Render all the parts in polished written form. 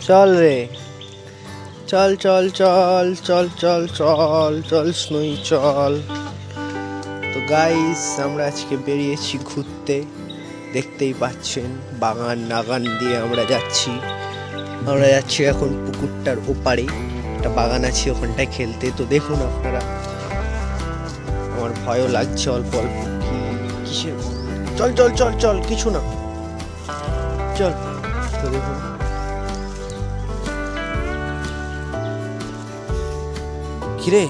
চল রে, চল চল চল চল চল চল চল স্নোই চল। তো গাইস আমরা আজকে বেরিয়েছি ঘুরতে, দেখতেই পাচ্ছেন বাগান নাগান দিয়ে আমরা যাচ্ছি এখন পুকুরটার ওপারে, একটা বাগান আছে ওখানটায় খেলতে। তো দেখুন আপনারা, আমার ভয়ও লাগছে অল্প অল্প। কিসের? চল চল চল চল, কিছু না, চল। তো দেখুন কিরে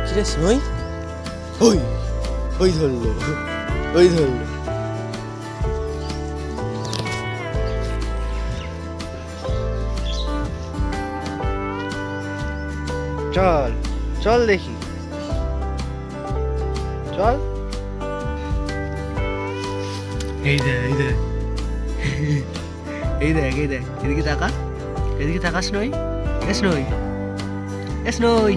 কিরে স্নোই, ওই ওই ধরলো, ওই ধরলো। চল চল দেখি, চল। এই দেখ এই দেখ এই দেখ এই দেখ, এদিকে তাকা, এদিকে তাকা স্নোই, স্নোই স্নোই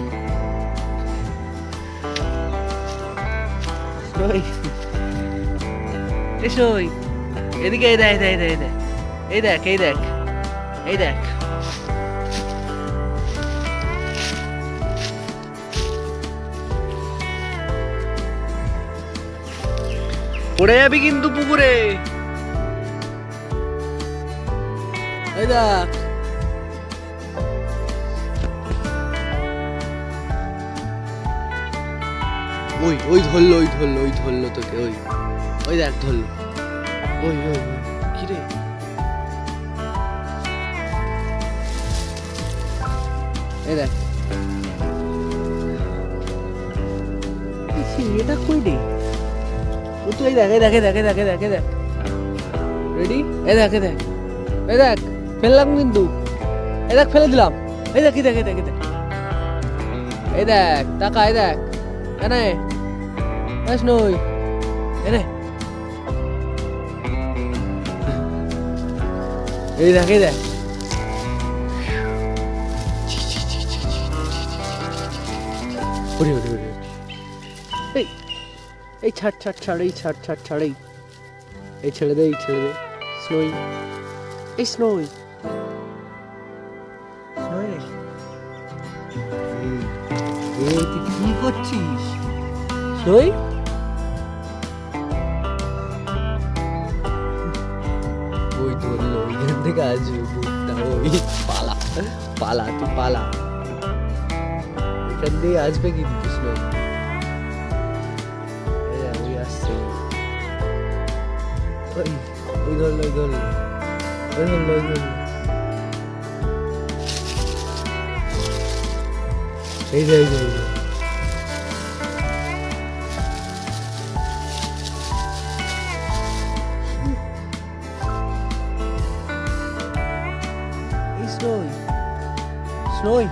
স্নোই স্নোই, এদিকে এই দেখ এই দেখ এই দেখ এই দেখ এই দেখ। পড়ে যাবি কিন্তু পুকুরে, এই দেখ। ওই ওই ধরলো, ওই ধরলো, ওই ধরলো তোকে, ওই ওই দেখ ধরলো, ওই ওই ওই কি রে? এই দেখ, এটা কই রে? ও তো এই দেখ এই দেখ এই দেখ এই দেখ এই দেখ এই দেখ, রেডি? এই দেখ এই দেখ এই দেখ, ফেললাম কিন্তু, এই দেখ ফেলে দিলাম, এই দেখ এই দেখ এই দেখ এই দেখ এই দেখ, টাকা এই দেখ, এনে নই এনে, এই দেখ এই দেখ। এই এই ছাড় ছাড় ছাড়, এই ছাড় ছাড় ছাড়, এই ছেড়ে দে, এই ছেড়ে দে স্নোই, এই স্নোই স্নোই রে, এই তুই কি করছিস স্নোই? ওই ধরলো, ওইখান থেকে আসবে ভূতটা, ওই পালা পালা, তুই পালা, এখান দিয়ে আসবে কিন্তু স্নোই। ওই আসছে, ওই ওই ধরলো, ওই ধরলো, ওই ধরলো, ওই ধরলো, এই যে এই যে এই যে। স্নোই স্নোই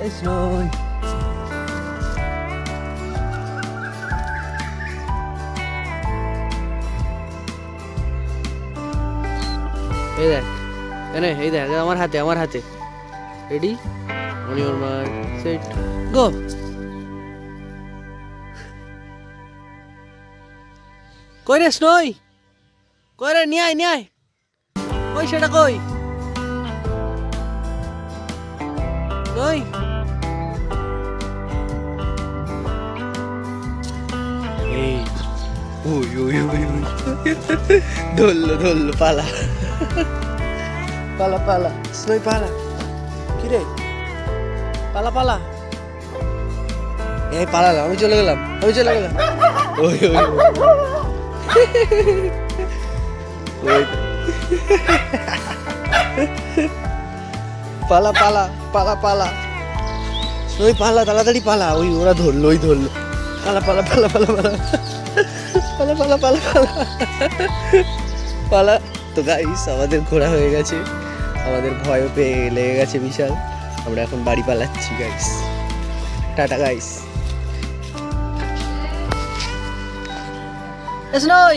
এই স্নোই, এই দেখ এনে, এই দেখ আমার হাতে, আমার হাতে, ready? On your mark set go. কই রে স্নোই, কই রে? নিয়ে আয় নিয়ে আয়, কই সেটা কই? কই? এই ওই ওই ওই ওই ধরলো ধরলো, পালা পালা পালা স্নোই পালা। কি রে? পালা পালা, এই পালালাম, আমি চলে গেলাম, আমি চলে গেলাম, ওই ওই ওই পালা পালা পালা পালা স্নোই পালা, তাড়াতাড়ি পালা, ওই ওরা ধরলো, ওই ধরলো, পালা পালা পালা পালা পালা পালা পালা পালা পালা পালা। তো গাইস আমাদের ঘোরা হয়ে গেছে, আমাদের ভয়ও পেয়ে লেগে গেছে বিশাল, আমরা এখন বাড়ি পালাচ্ছি গাইস। Tata guys. স্নোই।